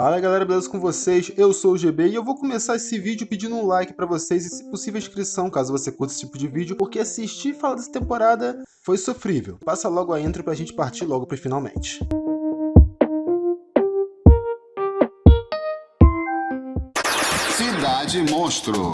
Fala galera, beleza com vocês? Eu sou o GB e eu vou começar esse vídeo pedindo um like pra vocês e, se possível, inscrição, caso você curta esse tipo de vídeo, porque assistir e falar dessa temporada foi sofrível. Passa logo a intro pra gente partir logo pro finalmente. Cidade Monstro.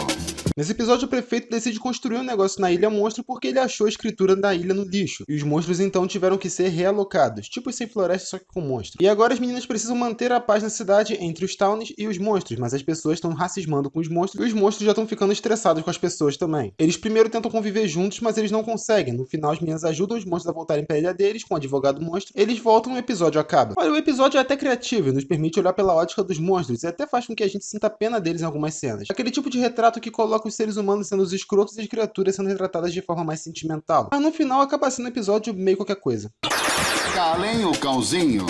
Nesse episódio, o prefeito decide construir um negócio na Ilha Monstro porque ele achou a escritura da ilha no lixo, e os monstros então tiveram que ser realocados, tipo Sem Floresta, só que com monstros. E agora as meninas precisam manter a paz na cidade entre os Townies e os monstros, mas as pessoas estão racismando com os monstros, e os monstros já estão ficando estressados com as pessoas também. Eles primeiro tentam conviver juntos, mas eles não conseguem. No final, as meninas ajudam os monstros a voltarem para a ilha deles, com o advogado monstro. Eles voltam e o episódio acaba. Olha, o episódio é até criativo e nos permite olhar pela ótica dos monstros, e até faz com que a gente sinta pena deles em algumas cenas. Aquele tipo de retrato que coloca os seres humanos sendo os escrotos e as criaturas sendo retratadas de forma mais sentimental. Mas no final acaba sendo um episódio meio qualquer coisa. Calem o cãozinho.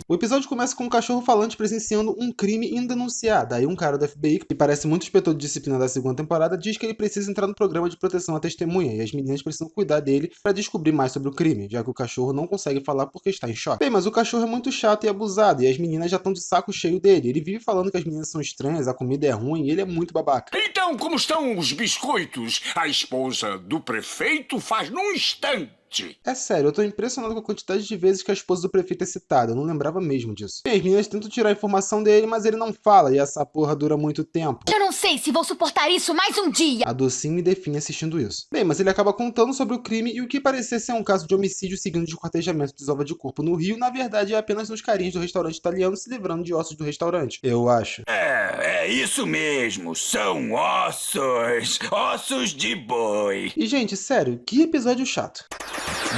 O episódio começa com um cachorro falante presenciando um crime indenunciado. Aí um cara do FBI, que parece muito inspetor de disciplina da segunda temporada, diz que ele precisa entrar no programa de proteção à testemunha, e as meninas precisam cuidar dele para descobrir mais sobre o crime, já que o cachorro não consegue falar porque está em choque. Bem, mas o cachorro é muito chato e abusado, e as meninas já estão de saco cheio dele. Ele vive falando que as meninas são estranhas, a comida é ruim, e ele é muito babaca. Então, como estão os biscoitos? A esposa do prefeito faz num instante. É sério, eu tô impressionado com a quantidade de vezes que a esposa do prefeito é citada, eu não lembrava mesmo disso. Bem, as meninas tentam tirar a informação dele, mas ele não fala, e essa porra dura muito tempo. Eu não sei se vou suportar isso mais um dia. A docinho me define assistindo isso. Bem, mas ele acaba contando sobre o crime e o que parecia ser um caso de homicídio seguindo de esquartejamento de desova de corpo no Rio, na verdade é apenas uns carinhas do restaurante italiano se livrando de ossos do restaurante. Eu acho. É isso mesmo. São ossos. Ossos de boi. E gente, sério, que episódio chato.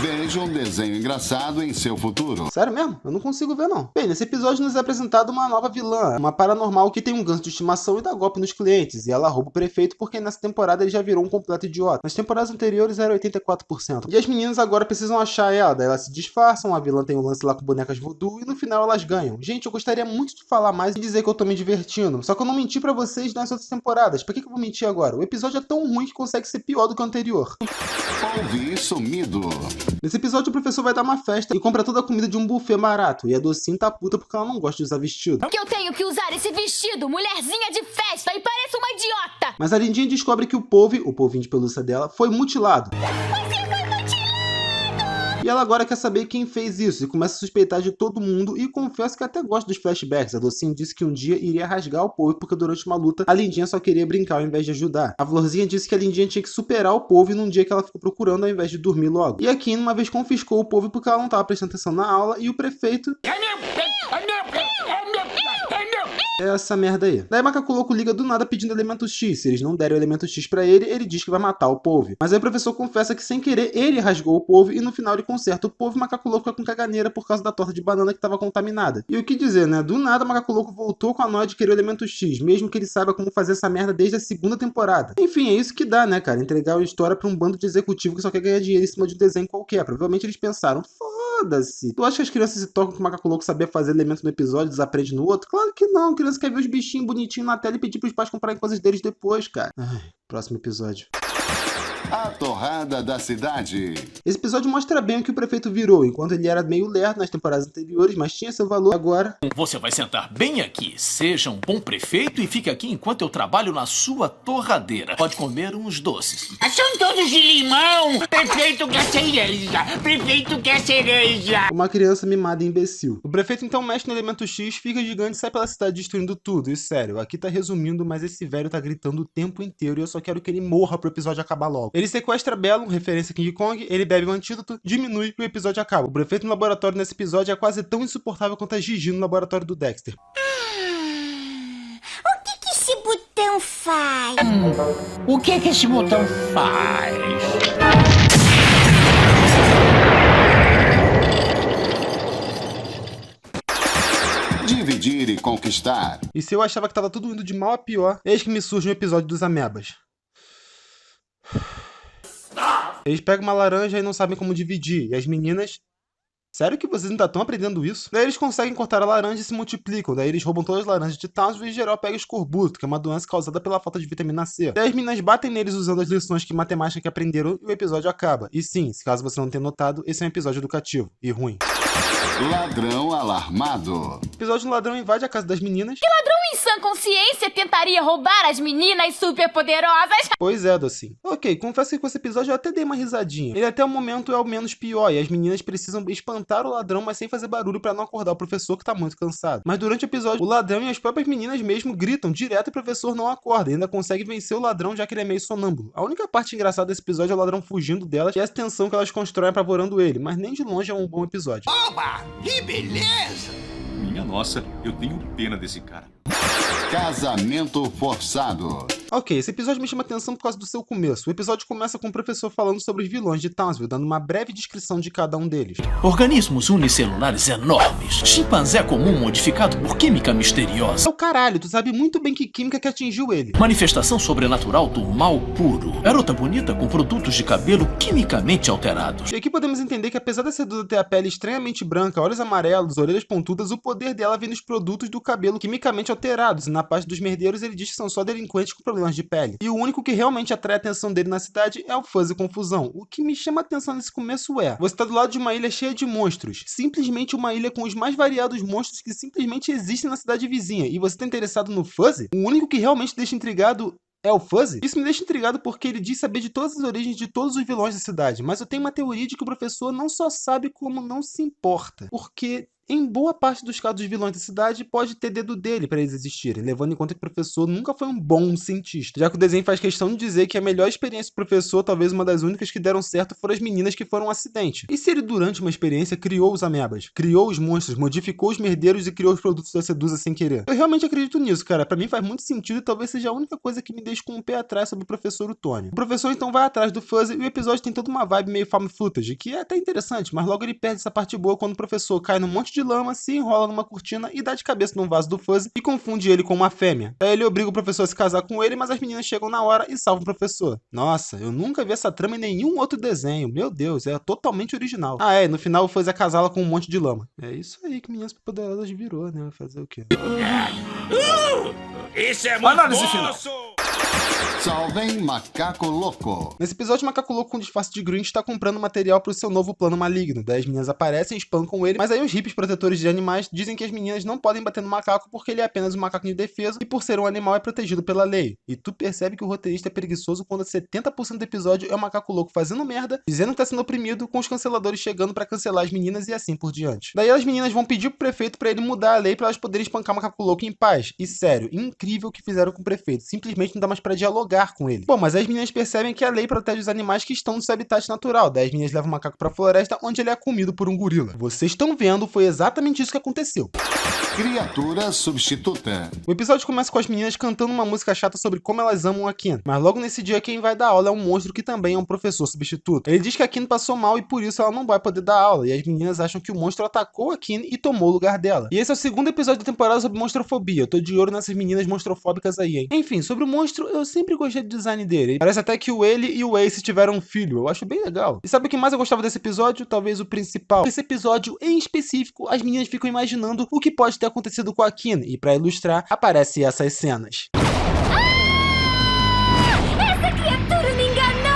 Veja um desenho engraçado em seu futuro. Sério mesmo? Eu não consigo ver, não. Bem, nesse episódio nos é apresentado uma nova vilã, uma paranormal que tem um ganso de estimação e dá golpe nos clientes, e ela rouba o prefeito porque nessa temporada ele já virou um completo idiota. Nas temporadas anteriores era 84%. E as meninas agora precisam achar ela, daí elas se disfarçam, a vilã tem um lance lá com bonecas voodoo, e no final elas ganham. Gente, eu gostaria muito de falar mais e dizer que eu tô me divertindo, só que eu não menti pra vocês nas outras temporadas. Por que eu vou mentir agora? O episódio é tão ruim que consegue ser pior do que o anterior. Ouvi sumido. Nesse episódio, o professor vai dar uma festa e compra toda a comida de um buffet barato. E a docinho tá puta porque ela não gosta de usar vestido. Que eu tenho que usar esse vestido, mulherzinha de festa, e pareço uma idiota. Mas a Lindinha descobre que o povinho de pelúcia dela, foi mutilado. Mas ele foi mutilado. E ela agora quer saber quem fez isso e começa a suspeitar de todo mundo, e confesso que até gosto dos flashbacks. A docinho disse que um dia iria rasgar o povo porque durante uma luta a Lindinha só queria brincar ao invés de ajudar. A Florzinha disse que a Lindinha tinha que superar o povo num dia que ela ficou procurando ao invés de dormir logo. E a Kim uma vez confiscou o povo porque ela não estava prestando atenção na aula, e o prefeito... é essa merda aí. Daí Macaco Louco liga do nada pedindo elemento X. Se eles não derem o elemento X pra ele, ele diz que vai matar o povo. Mas aí o professor confessa que sem querer ele rasgou o povo, e no final ele conserta o povo e o Macaco Louco fica com caganeira por causa da torta de banana que estava contaminada. E o que dizer, né? Do nada o Macaco Louco voltou com a nóia de querer o elemento X, mesmo que ele saiba como fazer essa merda desde a segunda temporada. Enfim, é isso que dá, né, cara? Entregar a história pra um bando de executivo que só quer ganhar dinheiro em cima de um desenho qualquer. Provavelmente eles pensaram, foda-se. Tu acha que as crianças se tocam com o Macaco Louco saber fazer elemento no episódio e desaprende no outro? Claro que não. A criança quer ver os bichinhos bonitinhos na tela e pedir pros pais comprarem coisas deles depois, cara. Ai, próximo episódio. A torrada da cidade. Esse episódio mostra bem o que o prefeito virou, enquanto ele era meio lerdo nas temporadas anteriores, mas tinha seu valor agora. Você vai sentar bem aqui. Seja um bom prefeito e fique aqui enquanto eu trabalho na sua torradeira. Pode comer uns doces. São todos de limão! Prefeito quer cereja! Prefeito quer cereja! Uma criança mimada e imbecil. O prefeito então mexe no elemento X, fica gigante e sai pela cidade destruindo tudo. E sério, aqui tá resumindo, mas esse velho tá gritando o tempo inteiro e eu só quero que ele morra pro episódio acabar logo. Ele sequestra Bellum, referência a King Kong, ele bebe um antídoto, diminui e o episódio acaba. O prefeito no laboratório nesse episódio é quase tão insuportável quanto a Gigi no laboratório do Dexter. O que esse botão faz? O que esse botão faz? Dividir e conquistar. E se eu achava que tava tudo indo de mal a pior, eis que me surge um episódio dos amebas. Eles pegam uma laranja e não sabem como dividir, e as meninas... Sério que vocês ainda estão aprendendo isso? Daí eles conseguem cortar a laranja e se multiplicam, daí eles roubam todas as laranjas de Townsville e geral pega escorbuto, que é uma doença causada pela falta de vitamina C. Daí as meninas batem neles usando as lições de matemática que aprenderam e o episódio acaba. E sim, se caso você não tenha notado, esse é um episódio educativo e ruim. Ladrão alarmado. O episódio do ladrão invade a casa das meninas. Ladrão em sã consciência tentaria roubar as meninas superpoderosas. Pois é, Docinho. Ok, confesso que com esse episódio eu até dei uma risadinha. Ele até o momento é o menos pior, e as meninas precisam espantar o ladrão, mas sem fazer barulho pra não acordar o professor que tá muito cansado. Mas durante o episódio, o ladrão e as próprias meninas mesmo gritam direto e o professor não acorda, e ainda consegue vencer o ladrão já que ele é meio sonâmbulo. A única parte engraçada desse episódio é o ladrão fugindo delas e essa tensão que elas constroem apavorando ele, mas nem de longe é um bom episódio. Oba, que beleza! Minha nossa, eu tenho pena desse cara. Casamento forçado. Ok, esse episódio me chama atenção por causa do seu começo. O episódio começa com o professor falando sobre os vilões de Townsville, dando uma breve descrição de cada um deles. Organismos unicelulares enormes. Chimpanzé comum modificado por química misteriosa. É o caralho, tu sabe muito bem que química que atingiu ele. Manifestação sobrenatural do mal puro. Garota bonita com produtos de cabelo quimicamente alterados. E aqui podemos entender que apesar da seduta ter a pele estranhamente branca, olhos amarelos, orelhas pontudas, o poder dela vem dos produtos do cabelo quimicamente alterados. E na parte dos merdeiros ele diz que são só delinquentes com problemas de pele. E o único que realmente atrai a atenção dele na cidade é o Fuzzy Confusão. O que me chama a atenção nesse começo é: você tá do lado de uma ilha cheia de monstros. Simplesmente uma ilha com os mais variados monstros que simplesmente existem na cidade vizinha. E você tá interessado no Fuzzy? O único que realmente deixa intrigado é o Fuzzy? Isso me deixa intrigado porque ele diz saber de todas as origens de todos os vilões da cidade, mas eu tenho uma teoria de que o professor não só sabe como não se importa, porque em boa parte dos casos dos vilões da cidade pode ter dedo dele para eles existirem, levando em conta que o professor nunca foi um bom cientista, já que o desenho faz questão de dizer que a melhor experiência do professor, talvez uma das únicas que deram certo, foram as meninas que foram um acidente. E se ele durante uma experiência criou os amebas, criou os monstros, modificou os merdeiros e criou os produtos da Sedusa sem querer? Eu realmente acredito nisso, cara. Pra mim faz muito sentido e talvez seja a única coisa que me deixe com um pé atrás sobre o professor Utônio. O professor então vai atrás do Fuzzy e o episódio tem toda uma vibe meio found footage, que é até interessante, mas logo ele perde essa parte boa quando o professor cai num monte de lama, se enrola numa cortina e dá de cabeça num vaso do Fuzzy e confunde ele com uma fêmea. Daí ele obriga o professor a se casar com ele, mas as meninas chegam na hora e salvam o professor. Nossa, eu nunca vi essa trama em nenhum outro desenho. Meu Deus, é totalmente original. Ah, no final o Fuzzy é casá-la com um monte de lama. É isso aí que Meninas Poderosas virou, né? Vai fazer o quê? Isso é muito Análise final. Salvem Macaco Louco. Nesse episódio, o Macaco Louco com disfarce de Grinch está comprando material para o seu novo plano maligno. Daí as meninas aparecem e espancam ele, mas aí os hippies protetores de animais dizem que as meninas não podem bater no macaco porque ele é apenas um macaco de defesa e por ser um animal é protegido pela lei. E tu percebe que o roteirista é preguiçoso quando 70% do episódio é o Macaco Louco fazendo merda, dizendo que tá sendo oprimido, com os canceladores chegando para cancelar as meninas e assim por diante. Daí as meninas vão pedir pro prefeito para ele mudar a lei para elas poderem espancar o Macaco Louco em paz. E sério, incrível o que fizeram com o prefeito. Simplesmente não dá mais para dialogar com ele. Bom, mas as meninas percebem que a lei protege os animais que estão no seu habitat natural. Daí as meninas levam o macaco pra floresta, onde ele é comido por um gorila. Vocês estão vendo, foi exatamente isso que aconteceu. Criatura substituta. O episódio começa com as meninas cantando uma música chata sobre como elas amam a Ken. Mas logo nesse dia quem vai dar aula é um monstro que também é um professor substituto. Ele diz que a Ken passou mal e por isso ela não vai poder dar aula. E as meninas acham que o monstro atacou a Ken e tomou o lugar dela. E esse é o segundo episódio da temporada sobre monstrofobia. Eu tô de olho nessas meninas monstrofóbicas aí, hein? Enfim, sobre o monstro, eu sempre gostei do design dele. Parece até que o Ele e o Ace tiveram um filho. Eu acho bem legal. E sabe o que mais eu gostava desse episódio? Talvez o principal. Esse episódio em específico, as meninas ficam imaginando o que pode ter acontecido com a Ken. E pra ilustrar, aparecem essas cenas. Essa criatura me enganou!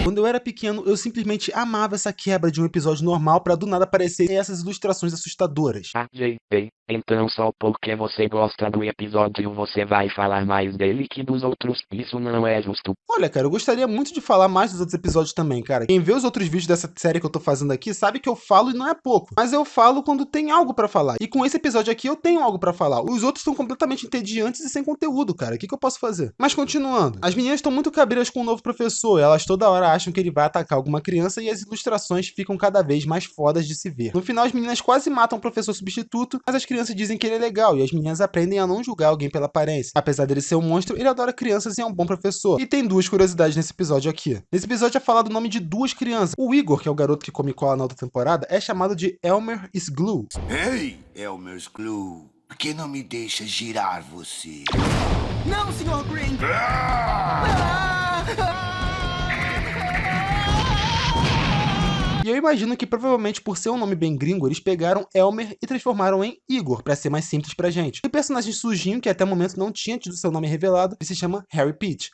Quando eu era pequeno, eu simplesmente amava essa quebra de um episódio normal pra do nada aparecer essas ilustrações assustadoras. JP, então só porque você gosta do episódio você vai falar mais dele que dos outros, isso não é justo. Olha, cara, eu gostaria muito de falar mais dos outros episódios também, cara. Quem vê os outros vídeos dessa série que eu tô fazendo aqui sabe que eu falo e não é pouco. Mas eu falo quando tem algo pra falar. E com esse episódio aqui eu tenho algo pra falar. Os outros estão completamente entediantes e sem conteúdo, cara. O que eu posso fazer? Mas continuando. As meninas estão muito cabreiras com o novo professor. Elas toda hora acham que ele vai atacar alguma criança e as ilustrações ficam cada vez mais fodas de se ver. No final, as meninas quase matam o professor substituto, mas as crianças dizem que ele é legal e as meninas aprendem a não julgar alguém pela aparência. Apesar dele ser um monstro, ele adora crianças e é um bom professor. E tem duas curiosidades nesse episódio aqui. Nesse episódio é falado o nome de duas crianças. O Igor, que é o garoto que come cola na outra temporada, é chamado de Elmer Sglue. Ei, Elmer Sglue, por que não me deixa girar você? Não, Sr. Green! E eu imagino que provavelmente por ser um nome bem gringo, eles pegaram Elmer e transformaram em Igor, pra ser mais simples pra gente. E o personagem sujinho, que até o momento não tinha tido seu nome revelado, ele se chama Harry Peach.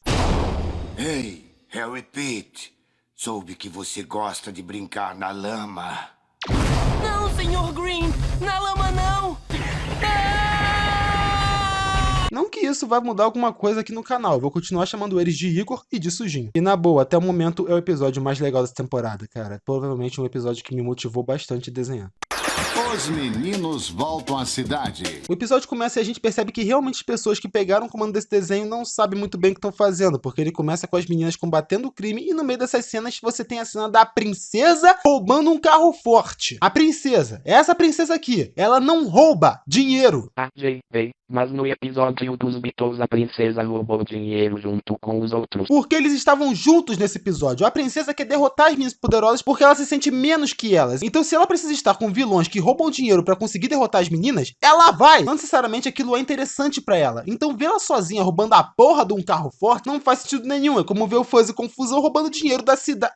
Ei, Harry Pitt, Soube que você gosta de brincar na lama. Não, Sr. Green! Na lama não! Não que isso vai mudar alguma coisa aqui no canal, eu vou continuar chamando eles de Igor e de Sujinho. E na boa, até o momento é o episódio mais legal dessa temporada, cara. Provavelmente um episódio que me motivou bastante a desenhar. Os meninos voltam à cidade. O episódio começa e a gente percebe que realmente as pessoas que pegaram o comando desse desenho não sabem muito bem o que estão fazendo, porque ele começa com as meninas combatendo o crime e no meio dessas cenas você tem a cena da princesa roubando um carro forte. A princesa, essa princesa aqui, ela não rouba dinheiro. Mas no episódio dos Beatles a princesa roubou dinheiro junto com os outros. Porque eles estavam juntos nesse episódio. A princesa quer derrotar as meninas poderosas porque ela se sente menos que elas. Então se ela precisa estar com vilões que roubam dinheiro pra conseguir derrotar as meninas, ela vai. Não necessariamente aquilo é interessante pra ela. Então vê-la sozinha roubando a porra de um carro forte não faz sentido nenhum. É como ver o Fuzzy Confusão roubando dinheiro da cidade.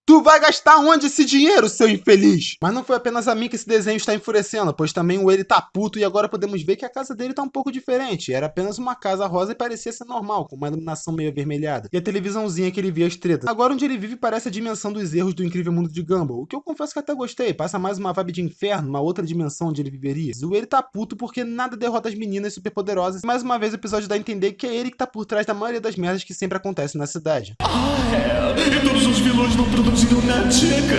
Tu vai gastar onde esse dinheiro, seu infeliz? Mas não foi apenas a mim que esse desenho está enfurecendo, pois também o ele tá puto e agora podemos ver que a casa dele tá um pouco diferente. Era apenas uma casa rosa e parecia ser normal, com uma iluminação meio avermelhada. E a televisãozinha que ele via as tretas. Agora onde ele vive parece a dimensão dos erros do incrível mundo de Gumball, o que eu confesso que até gostei. Passa mais uma vibe de inferno, uma outra dimensão onde ele viveria. O ele tá puto porque nada derrota as meninas superpoderosas. E mais uma vez o episódio dá a entender que é ele que tá por trás da maioria das merdas que sempre acontecem na cidade. E todos os vilões não produziram nada, chega.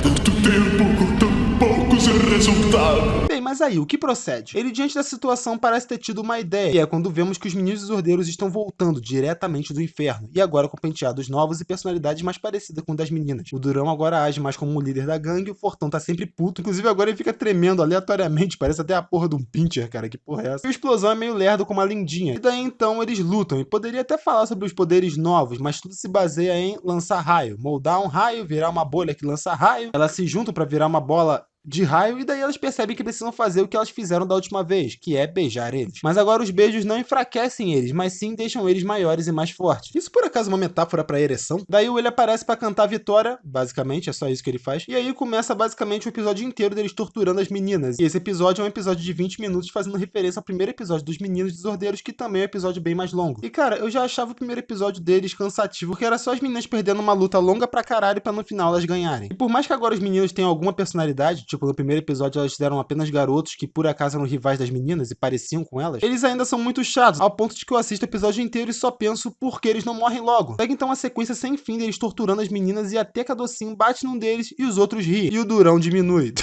Tanto tempo com tão poucos resultados. Bem, mas aí, o que procede? Ele, diante da situação, parece ter tido uma ideia, e é quando vemos que os meninos desordeiros estão voltando diretamente do inferno, e agora com penteados novos e personalidades mais parecidas com das meninas. O Durão agora age mais como o líder da gangue, o Fortão tá sempre puto, inclusive agora ele fica tremendo aleatoriamente, parece até a porra de um pincher, cara, que porra é essa? E o Explosão é meio lerdo como a Lindinha, e daí então eles lutam, e poderia até falar sobre os poderes novos, mas tudo se baseia em lançar raio, moldar um raio, virar uma bolha que lança raio, elas se juntam pra virar uma bola de raio, e daí elas percebem que precisam fazer o que elas fizeram da última vez, que é beijar eles. Mas agora os beijos não enfraquecem eles, mas sim deixam eles maiores e mais fortes. Isso por acaso é uma metáfora pra ereção? Daí o ele aparece pra cantar a vitória, basicamente, é só isso que ele faz, e aí começa basicamente o episódio inteiro deles torturando as meninas. E esse episódio é um episódio de 20 minutos fazendo referência ao primeiro episódio dos Meninos Desordeiros, que também é um episódio bem mais longo. E cara, eu já achava o primeiro episódio deles cansativo, porque era só as meninas perdendo uma luta longa pra caralho pra no final elas ganharem. E por mais que agora os meninos tenham alguma personalidade, tipo no primeiro episódio elas eram apenas garotos que por acaso eram rivais das meninas e pareciam com elas, eles ainda são muito chatos, ao ponto de que eu assisto o episódio inteiro e só penso por que eles não morrem logo. Segue então a sequência sem fim deles torturando as meninas e até que a Docinho bate num deles e os outros riem. E o Durão diminui.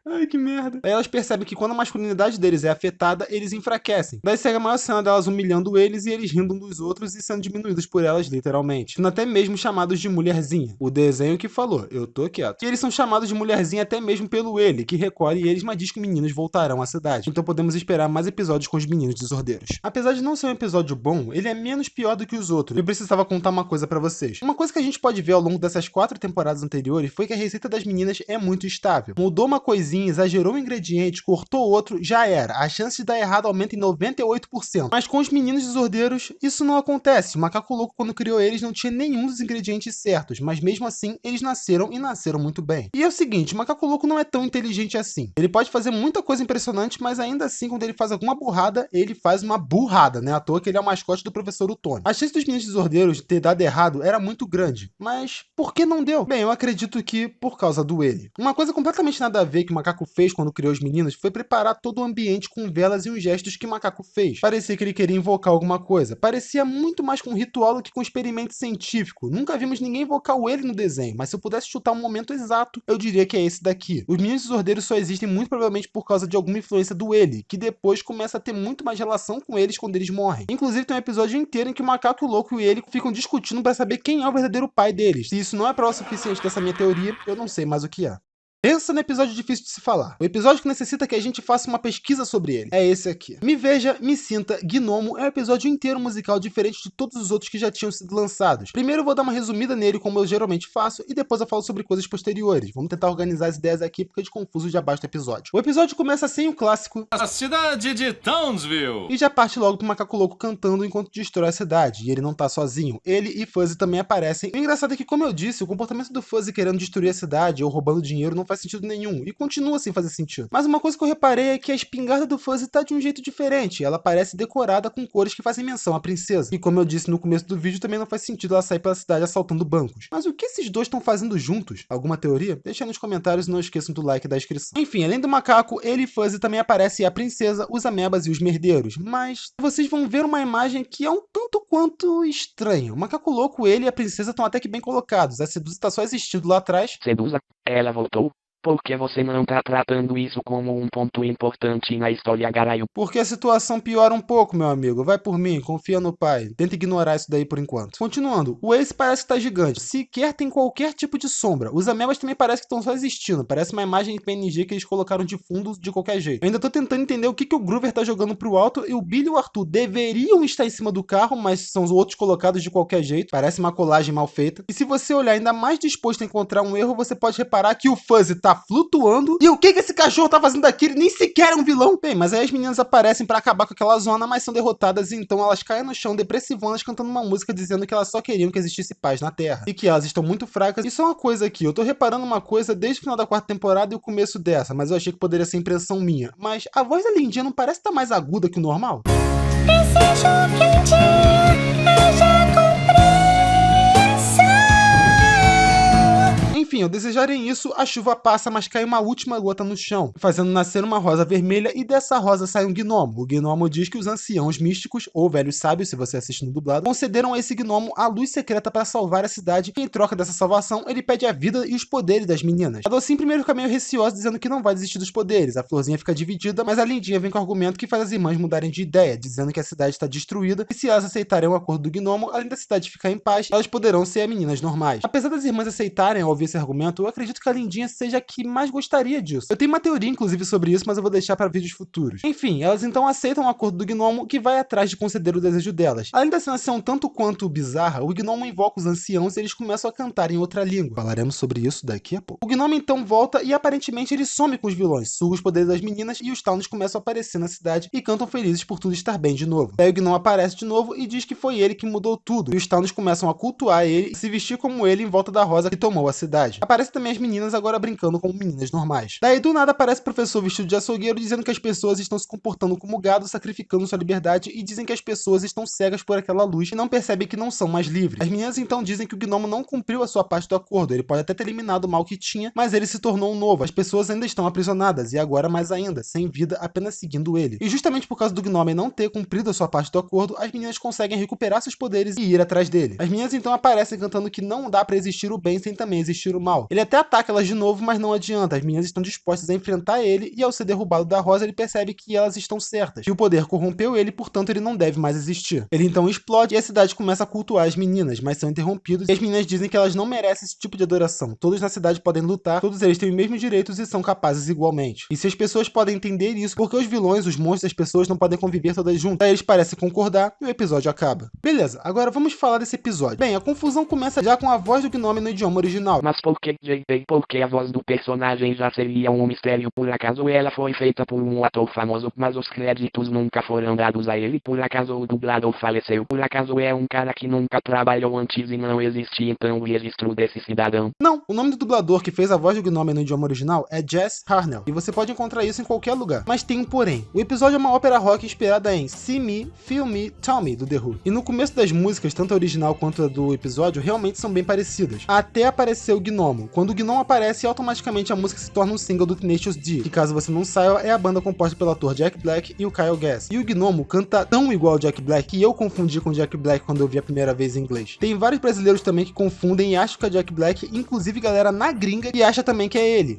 Ai, que merda. Aí elas percebem que quando a masculinidade deles é afetada, eles enfraquecem. Daí segue a maior cena delas humilhando eles e eles rindo um dos outros e sendo diminuídos por elas, literalmente. Sendo até mesmo chamados de mulherzinha. O desenho que falou, eu tô quieto. E eles são chamados de mulherzinha até mesmo pelo ele, que recolhe eles, mas diz que meninos voltarão à cidade. Então podemos esperar mais episódios com os meninos desordeiros. Apesar de não ser um episódio bom, ele é menos pior do que os outros. Eu precisava contar uma coisa pra vocês. Uma coisa que a gente pode ver ao longo dessas 4 temporadas anteriores foi que a receita das meninas é muito estável. Mudou uma coisinha, exagerou um ingrediente, cortou outro, já era. A chance de dar errado aumenta em 98%. Mas com os meninos desordeiros, isso não acontece. O Macaco Louco, quando criou eles, não tinha nenhum dos ingredientes certos, mas mesmo assim, eles nasceram e nasceram muito bem. E é o seguinte, o Macaco Louco não é tão inteligente assim. Ele pode fazer muita coisa impressionante, mas ainda assim, quando ele faz alguma burrada, ele faz uma burrada, né? À toa que ele é o mascote do Professor Utônio. A chance dos meninos desordeiros de ter dado errado era muito grande. Mas por que não deu? Bem, eu acredito que por causa do ele. Uma coisa completamente nada a ver que o Macaco fez quando criou os meninos foi preparar todo o ambiente com velas e os gestos que o Macaco fez. Parecia que ele queria invocar alguma coisa. Parecia muito mais com um ritual do que com um experimento científico. Nunca vimos ninguém invocar o ele no desenho, mas se eu pudesse chutar um momento exato, eu diria que é esse daqui. Os meninos desordeiros só existem muito provavelmente por causa de alguma influência do ele, que depois começa a ter muito mais relação com eles quando eles morrem. Inclusive tem um episódio inteiro em que o Macaco Louco e ele ficam discutindo para saber quem é o verdadeiro pai deles. Se isso não é prova suficiente dessa minha teoria, eu não sei mais o que é. Pensa no episódio difícil de se falar. O episódio que necessita que a gente faça uma pesquisa sobre ele. É esse aqui. Me Veja, Me Sinta, Gnomo é um episódio inteiro musical diferente de todos os outros que já tinham sido lançados. Primeiro eu vou dar uma resumida nele, como eu geralmente faço, e depois eu falo sobre coisas posteriores. Vamos tentar organizar as ideias aqui, porque de confuso já basta o episódio. O episódio começa sem o clássico A cidade de Townsville. e já parte logo pro Macaco Louco cantando enquanto destrói a cidade. E ele não tá sozinho. Ele e Fuzzy também aparecem. O engraçado é que, como eu disse, o comportamento do Fuzzy querendo destruir a cidade ou roubando dinheiro não faz faz sentido nenhum, e continua sem fazer sentido. Mas uma coisa que eu reparei é que a espingarda do Fuzzy tá de um jeito diferente, ela parece decorada com cores que fazem menção à princesa. E como eu disse no começo do vídeo, também não faz sentido ela sair pela cidade assaltando bancos. Mas o que esses dois estão fazendo juntos? Alguma teoria? Deixa aí nos comentários e não esqueçam do like e da inscrição. Enfim, além do macaco, ele e Fuzzy também aparecem a princesa, os amebas e os merdeiros. Mas vocês vão ver uma imagem que é um tanto quanto estranha. O macaco louco, ele e a princesa estão até que bem colocados. A Sedusa tá só existindo lá atrás. Sedusa, ela voltou? Por que você não tá tratando isso como um ponto importante na história, caralho? Porque a situação piora um pouco, meu amigo. Vai por mim, confia no pai. Tenta ignorar isso daí por enquanto. Continuando, o Ace parece que tá gigante. Sequer tem qualquer tipo de sombra. Os amebas também parece que estão só existindo. Parece uma imagem PNG que eles colocaram de fundo de qualquer jeito. Eu ainda tô tentando entender o que o Groover tá jogando pro alto, e o Billy e o Arthur deveriam estar em cima do carro, mas são os outros colocados de qualquer jeito. Parece uma colagem mal feita. E se você olhar ainda mais disposto a encontrar um erro, você pode reparar que o Fuzzy tá flutuando. E o que esse cachorro tá fazendo aqui? Ele nem sequer é um vilão. Bem, mas aí as meninas aparecem pra acabar com aquela zona, mas são derrotadas, e então elas caem no chão depressivonas cantando uma música dizendo que elas só queriam que existisse paz na Terra. E que elas estão muito fracas. Isso é uma coisa aqui. Eu tô reparando uma coisa desde o final da 4ª temporada e o começo dessa, mas eu achei que poderia ser impressão minha. Mas a voz da Lindinha não parece estar mais aguda que o normal? Desejo que um dia haja compreensão. Enfim, ao desejarem isso, a chuva passa, mas cai uma última gota no chão, fazendo nascer uma rosa vermelha, e dessa rosa sai um gnomo. O gnomo diz que os anciãos místicos, ou velhos sábios, se você assiste no dublado, concederam a esse gnomo a luz secreta para salvar a cidade, e em troca dessa salvação, ele pede a vida e os poderes das meninas. A Docinha primeiro fica meio receosa, dizendo que não vai desistir dos poderes. A Florzinha fica dividida, mas a Lindinha vem com o argumento que faz as irmãs mudarem de ideia, dizendo que a cidade está destruída, e se elas aceitarem o acordo do gnomo, além da cidade ficar em paz, elas poderão ser meninas normais. Apesar das irmãs aceitarem ao ouvir esse argumento, eu acredito que a Lindinha seja a que mais gostaria disso. Eu tenho uma teoria, inclusive, sobre isso, mas eu vou deixar para vídeos futuros. Enfim, elas então aceitam o acordo do gnomo, que vai atrás de conceder o desejo delas. Além da cena ser um tanto quanto bizarra, o gnomo invoca os anciãos e eles começam a cantar em outra língua. Falaremos sobre isso daqui a pouco. O gnomo então volta e aparentemente ele some com os vilões, suga os poderes das meninas, e os Townies começam a aparecer na cidade e cantam felizes por tudo estar bem de novo. Daí o gnomo aparece de novo e diz que foi ele que mudou tudo, e os Townies começam a cultuar ele e se vestir como ele em volta da rosa que tomou a cidade. Aparece também as meninas agora brincando como meninas normais. Daí do nada aparece o professor vestido de açougueiro dizendo que as pessoas estão se comportando como gado, sacrificando sua liberdade, e dizem que as pessoas estão cegas por aquela luz e não percebem que não são mais livres. As meninas então dizem que o gnomo não cumpriu a sua parte do acordo. Ele pode até ter eliminado o mal que tinha, mas ele se tornou um novo. As pessoas ainda estão aprisionadas, e agora mais ainda, sem vida, apenas seguindo ele. E justamente por causa do gnomo não ter cumprido a sua parte do acordo, as meninas conseguem recuperar seus poderes e ir atrás dele. As meninas então aparecem cantando que não dá pra existir o bem sem também existir o mal. Ele até ataca elas de novo, mas não adianta. As meninas estão dispostas a enfrentar ele, e ao ser derrubado da rosa, ele percebe que elas estão certas, que o poder corrompeu ele, portanto ele não deve mais existir. Ele então explode e a cidade começa a cultuar as meninas, mas são interrompidos, e as meninas dizem que elas não merecem esse tipo de adoração. Todos na cidade podem lutar, todos eles têm os mesmos direitos e são capazes igualmente. E se as pessoas podem entender isso, porque os vilões, os monstros e as pessoas não podem conviver todas juntas? Aí eles parecem concordar e o episódio acaba. Beleza, agora vamos falar desse episódio. Bem, a confusão começa já com a voz do gnomo no idioma original. Mas por que, JP? Porque a voz do personagem já seria um mistério. Por acaso ela foi feita por um ator famoso, mas os créditos nunca foram dados a ele? Por acaso o dublador faleceu? Por acaso é um cara que nunca trabalhou antes e não existe então o registro desse cidadão? Não, o nome do dublador que fez a voz do gnomo no idioma original é Jess Harnell, e você pode encontrar isso em qualquer lugar. Mas tem um porém. O episódio é uma ópera rock inspirada em See Me, Feel Me, Tell Me, do The Who. E no começo das músicas, tanto a original quanto a do episódio, realmente são bem parecidas. Até aparecer o gnomo. Quando o gnomo aparece, automaticamente a música se torna um single do Tenacious D, que caso você não saiba, é a banda composta pelo ator Jack Black e o Kyle Gass. E o gnomo canta tão igual ao Jack Black que eu confundi com o Jack Black quando eu vi a primeira vez em inglês. Tem vários brasileiros também que confundem e acham que é Jack Black, inclusive galera na gringa que acha também que é ele.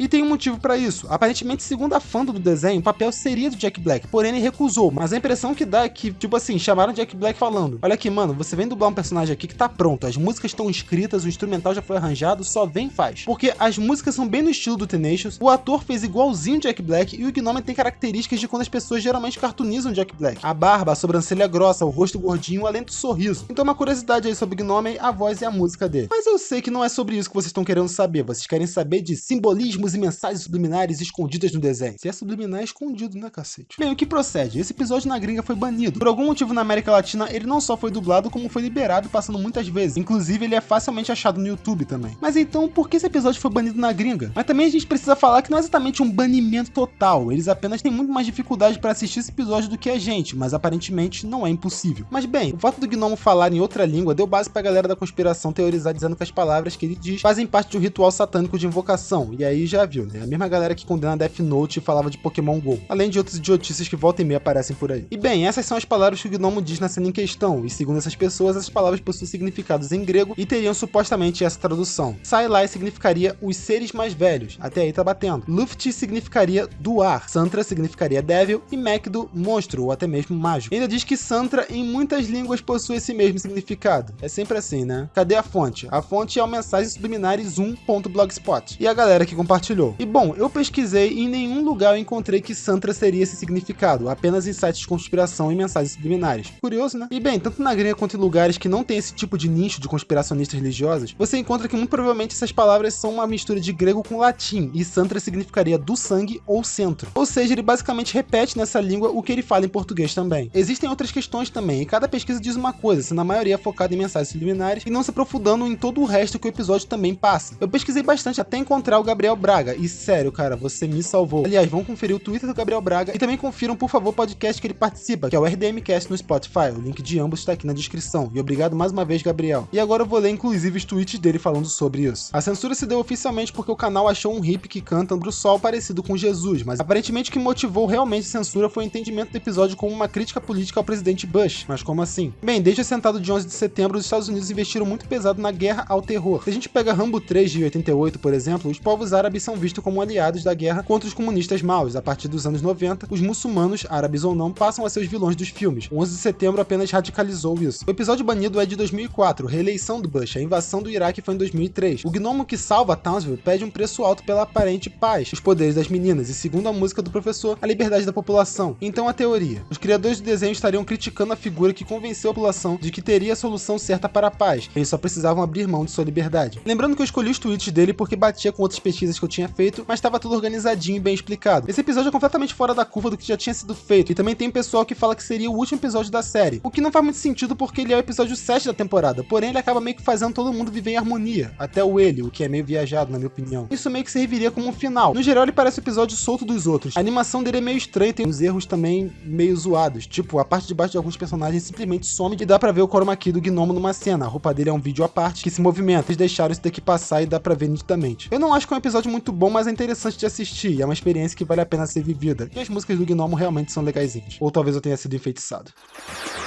E tem um motivo pra isso. Aparentemente, segundo a fã do desenho, o papel seria do Jack Black, porém ele recusou. Mas a impressão que dá é que, tipo assim, chamaram o Jack Black falando: olha aqui, mano, você vem dublar um personagem aqui que tá pronto, as músicas estão escritas, o instrumental já foi arranjado, só vem e faz. Porque as músicas são bem no estilo do Tenacious, o ator fez igualzinho o Jack Black, e o gnomo tem características de quando as pessoas geralmente cartoonizam o Jack Black. A barba, a sobrancelha grossa, o rosto gordinho, além do sorriso. Então uma curiosidade aí sobre o gnomo, a voz e a música dele. Mas eu sei que não é sobre isso que vocês estão querendo saber, vocês querem saber de simbolismo símbolos e mensagens subliminares escondidas no desenho. Se é subliminar, é escondido, né, cacete? Bem, o que procede? Esse episódio na gringa foi banido. Por algum motivo na América Latina, ele não só foi dublado, como foi liberado, passando muitas vezes. Inclusive, ele é facilmente achado no YouTube também. Mas então, por que esse episódio foi banido na gringa? Mas também a gente precisa falar que não é exatamente um banimento total. Eles apenas têm muito mais dificuldade para assistir esse episódio do que a gente, mas aparentemente não é impossível. Mas bem, o fato do Gnomo falar em outra língua deu base pra galera da conspiração teorizar dizendo que as palavras que ele diz fazem parte de um ritual satânico de invocação. E aí já viu, né? A mesma galera que condena Death Note e falava de Pokémon GO. Além de outras idiotices que volta e meia aparecem por aí. E bem, essas são as palavras que o Gnomo diz na cena em questão. E segundo essas pessoas, essas palavras possuem significados em grego e teriam supostamente essa tradução. Sailai significaria os seres mais velhos. Até aí tá batendo. Luft significaria doar. Santra significaria devil. E Mekdo, monstro ou até mesmo mágico. Ainda diz que Santra em muitas línguas possui esse mesmo significado. É sempre assim, né? Cadê a fonte? A fonte é o Mensagens Subliminares 1.blogspot. E a galera que compartilhou. E bom, eu pesquisei e em nenhum lugar eu encontrei que Santra seria esse significado. Apenas em sites de conspiração e mensagens subliminares. Curioso, né? E bem, tanto na gringa quanto em lugares que não tem esse tipo de nicho de conspiracionistas religiosos, você encontra que muito provavelmente essas palavras são uma mistura de grego com latim. E Santra significaria do sangue ou centro. Ou seja, ele basicamente repete nessa língua o que ele fala em português também. Existem outras questões também, e cada pesquisa diz uma coisa, sendo a maioria focada em mensagens subliminares e não se aprofundando em todo o resto que o episódio também passa. Eu pesquisei bastante até encontrar o Gabriel Braga, e sério, cara, você me salvou. Aliás, vão conferir o Twitter do Gabriel Braga e também confiram, por favor, o podcast que ele participa, que é o RDMcast no Spotify. O link de ambos está aqui na descrição. E obrigado mais uma vez, Gabriel. E agora eu vou ler inclusive os tweets dele falando sobre isso. A censura se deu oficialmente porque o canal achou um hippie que canta Andro Sol parecido com Jesus, mas aparentemente o que motivou realmente a censura foi o entendimento do episódio como uma crítica política ao presidente Bush. Mas como assim? Bem, desde o atentado de 11 de setembro, os Estados Unidos investiram muito pesado na guerra ao terror. Se a gente pega Rambo 3 de 88, por exemplo, os povos árabes são vistos como aliados da guerra contra os comunistas maus. A partir dos anos 90, os muçulmanos, árabes ou não, passam a ser os vilões dos filmes. O 11 de setembro apenas radicalizou isso. O episódio banido é de 2004, reeleição do Bush. A invasão do Iraque foi em 2003. O gnomo que salva Townsville pede um preço alto pela aparente paz, os poderes das meninas e, segundo a música do professor, a liberdade da população. Então a teoria. Os criadores do desenho estariam criticando a figura que convenceu a população de que teria a solução certa para a paz. Eles só precisavam abrir mão de sua liberdade. Lembrando que eu escolhi os tweets dele porque batia com outras pesquisas que eu tinha feito, mas estava tudo organizadinho e bem explicado. Esse episódio é completamente fora da curva do que já tinha sido feito, e também tem pessoal que fala que seria o último episódio da série, o que não faz muito sentido porque ele é o episódio 7 da temporada, porém ele acaba meio que fazendo todo mundo viver em harmonia, até o ele, o que é meio viajado na minha opinião. Isso meio que serviria como um final. No geral ele parece o episódio solto dos outros. A animação dele é meio estranha e tem uns erros também meio zoados, tipo a parte de baixo de alguns personagens simplesmente some e dá pra ver o chroma key do gnomo numa cena. A roupa dele é um vídeo à parte que se movimenta. Eles deixaram isso daqui passar e dá pra ver nitidamente. Eu não acho que é um episódio muito bom, mas é interessante de assistir e é uma experiência que vale a pena ser vivida. E as músicas do gnomo realmente são legaisinhas. Ou talvez eu tenha sido enfeitiçado.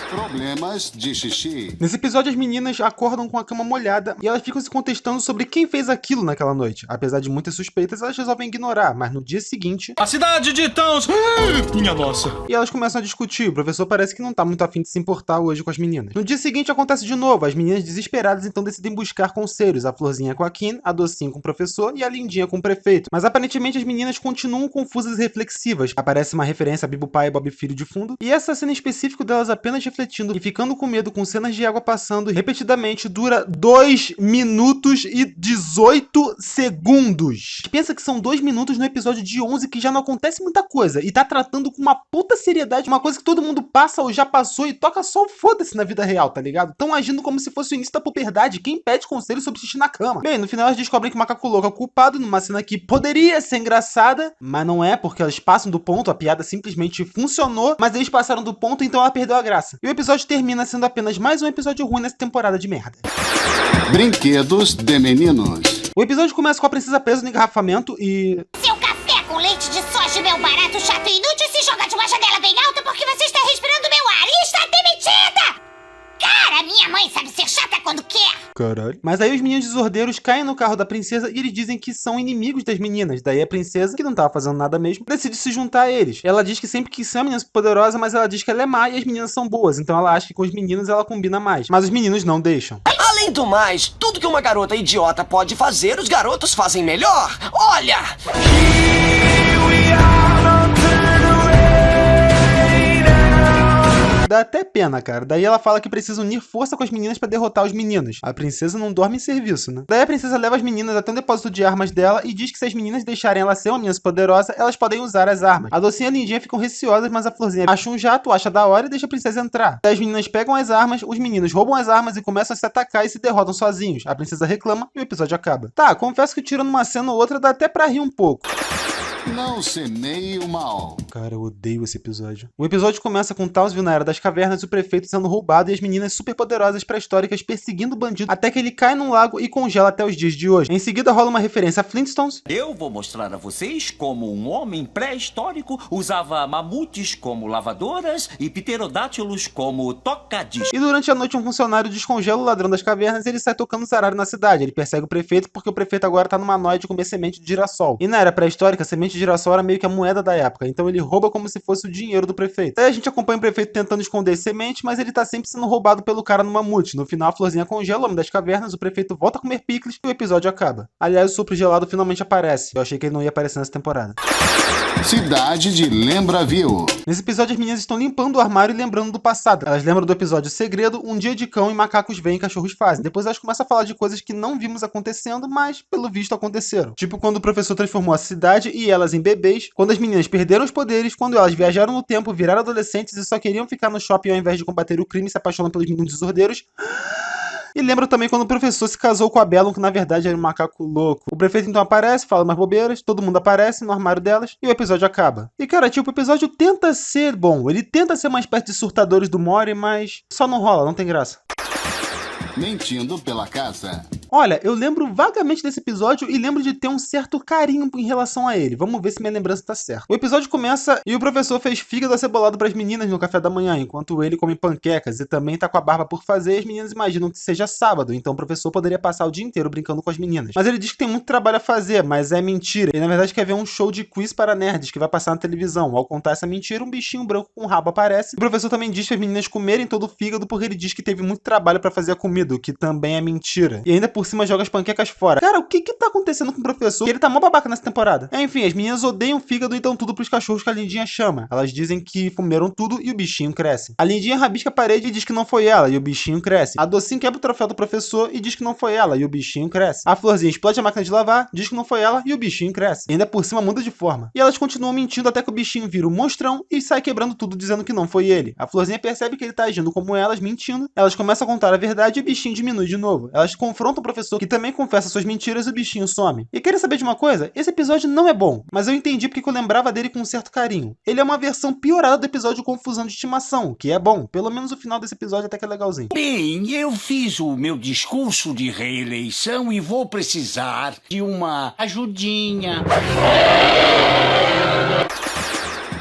Problemas de xixi. Nesse episódio, as meninas acordam com a cama molhada e elas ficam se contestando sobre quem fez aquilo naquela noite. Apesar de muitas suspeitas, elas resolvem ignorar, mas no dia seguinte... A cidade de Towns... Minha nossa. E elas começam a discutir. O professor parece que não tá muito afim de se importar hoje com as meninas. No dia seguinte, acontece de novo. As meninas desesperadas então decidem buscar conselhos. A Florzinha com a Kim, a Docinha com o professor e a Lindinha com o prefeito. Mas aparentemente as meninas continuam confusas e reflexivas. Aparece uma referência a Bibo Pai e Bob Filho de fundo. E essa cena em específico delas apenas refletindo e ficando com medo com cenas de água passando repetidamente dura 2 minutos e 18 segundos. Pensa que são 2 minutos no episódio de 11 que já não acontece muita coisa e tá tratando com uma puta seriedade uma coisa que todo mundo passa ou já passou e toca só o foda-se na vida real, tá ligado? Tão agindo como se fosse o início da puberdade. Quem pede conselho sobre xixi na cama? Bem, no final elas descobrem que o macaco louco é o culpado numa cena que poderia ser engraçada, mas não é, porque elas passam do ponto, a piada simplesmente funcionou, mas eles passaram do ponto, então ela perdeu a graça. E o episódio termina sendo apenas mais um episódio ruim nessa temporada de merda. Brinquedos de meninos. O episódio começa com a princesa presa no engarrafamento e... Seu café com leite de soja, meu barato, chato e inútil, se joga de uma janela bem alta porque você está respirando meu ar e está demitida! Cara, minha mãe sabe ser chata quando quer! Caralho. Mas aí os meninos desordeiros caem no carro da princesa e eles dizem que são inimigos das meninas. Daí a princesa, que não tava fazendo nada mesmo, decide se juntar a eles. Ela diz que sempre quis ser uma menina poderosa, mas ela diz que ela é má e as meninas são boas. Então ela acha que com os meninos ela combina mais. Mas os meninos não deixam. Além do mais, tudo que uma garota idiota pode fazer, os garotos fazem melhor. Olha! Dá até pena, cara. Daí ela fala que precisa unir força com as meninas pra derrotar os meninos. A princesa não dorme em serviço, né? Daí a princesa leva as meninas até um depósito de armas dela e diz que se as meninas deixarem ela ser uma menina poderosa, elas podem usar as armas. A docinha e a lindinha ficam receosas, mas a florzinha acha um jato, acha da hora e deixa a princesa entrar. Daí as meninas pegam as armas, os meninos roubam as armas e começam a se atacar e se derrotam sozinhos. A princesa reclama e o episódio acaba. Tá, confesso que tirando uma cena ou outra dá até pra rir um pouco. Não semeie o mal. Cara, eu odeio esse episódio. O episódio começa com Townsville na Era das Cavernas e o prefeito sendo roubado e as meninas superpoderosas pré-históricas perseguindo o bandido até que ele cai num lago e congela até os dias de hoje. Em seguida rola uma referência a Flintstones. Eu vou mostrar a vocês como um homem pré-histórico usava mamutes como lavadoras e pterodátilos como tocadiscos. E durante a noite um funcionário descongela o ladrão das cavernas e ele sai tocando zaralho na cidade. Ele persegue o prefeito porque o prefeito agora tá numa noia de comer semente de girassol. E na Era pré-histórica, semente de girassol era meio que a moeda da época, então ele rouba como se fosse o dinheiro do prefeito. Aí a gente acompanha o prefeito tentando esconder as sementes, mas ele tá sempre sendo roubado pelo cara no mamute. No final a florzinha congela o homem das cavernas, o prefeito volta a comer picles e o episódio acaba. Aliás, o sopro gelado finalmente aparece. Eu achei que ele não ia aparecer nessa temporada. Cidade de Lembraville. Nesse episódio as meninas estão limpando o armário e lembrando do passado. Elas lembram do episódio Segredo, Um Dia de Cão e Macacos Vêm e Cachorros Fazem. Depois elas começam a falar de coisas que não vimos acontecendo, mas pelo visto aconteceram. Tipo quando o professor transformou a cidade e elas em bebês, quando as meninas perderam os poderes, quando elas viajaram no tempo, viraram adolescentes e só queriam ficar no shopping ao invés de combater o crime e se apaixonam pelos meninos desordeiros. E lembro também quando o professor se casou com a Bellum, que na verdade era um macaco louco. O prefeito então aparece, fala umas bobeiras, todo mundo aparece no armário delas e o episódio acaba. E cara, tipo, o episódio tenta ser bom, ele tenta ser uma espécie de Surtadores do Mori, mas só não rola, não tem graça. Mentindo pela casa. Olha, eu lembro vagamente desse episódio e lembro de ter um certo carinho em relação a ele. Vamos ver se minha lembrança tá certa. O episódio começa e o professor fez fígado acebolado pras meninas no café da manhã, enquanto ele come panquecas e também tá com a barba por fazer e as meninas imaginam que seja sábado, então o professor poderia passar o dia inteiro brincando com as meninas. Mas ele diz que tem muito trabalho a fazer, mas é mentira. Ele na verdade quer ver um show de quiz para nerds que vai passar na televisão. Ao contar essa mentira, um bichinho branco com rabo aparece. O professor também diz que as meninas comerem todo o fígado porque ele diz que teve muito trabalho pra fazer a comida, o que também é mentira. E ainda por cima joga as panquecas fora. Cara, o que tá acontecendo com o professor? Ele tá mó babaca nessa temporada. Enfim, as meninas odeiam fígado e dão tudo pros cachorros que a Lindinha chama. Elas dizem que comeram tudo e o bichinho cresce. A Lindinha rabisca a parede e diz que não foi ela e o bichinho cresce. A Docinho quebra o troféu do professor e diz que não foi ela e o bichinho cresce. A Florzinha explode a máquina de lavar, diz que não foi ela e o bichinho cresce. E ainda por cima muda de forma. E elas continuam mentindo até que o bichinho vira um monstrão e sai quebrando tudo dizendo que não foi ele. A Florzinha percebe que ele tá agindo como elas, mentindo. Elas começam a contar a verdade e o bichinho diminui de novo. Elas confrontam o professor que também confessa suas mentiras e o bichinho some. E queria saber de uma coisa? Esse episódio não é bom, mas eu entendi porque eu lembrava dele com um certo carinho. Ele é uma versão piorada do episódio Confusão de Estimação, que é bom. Pelo menos o final desse episódio até que é legalzinho. Bem, eu fiz o meu discurso de reeleição e vou precisar de uma Ajudinha.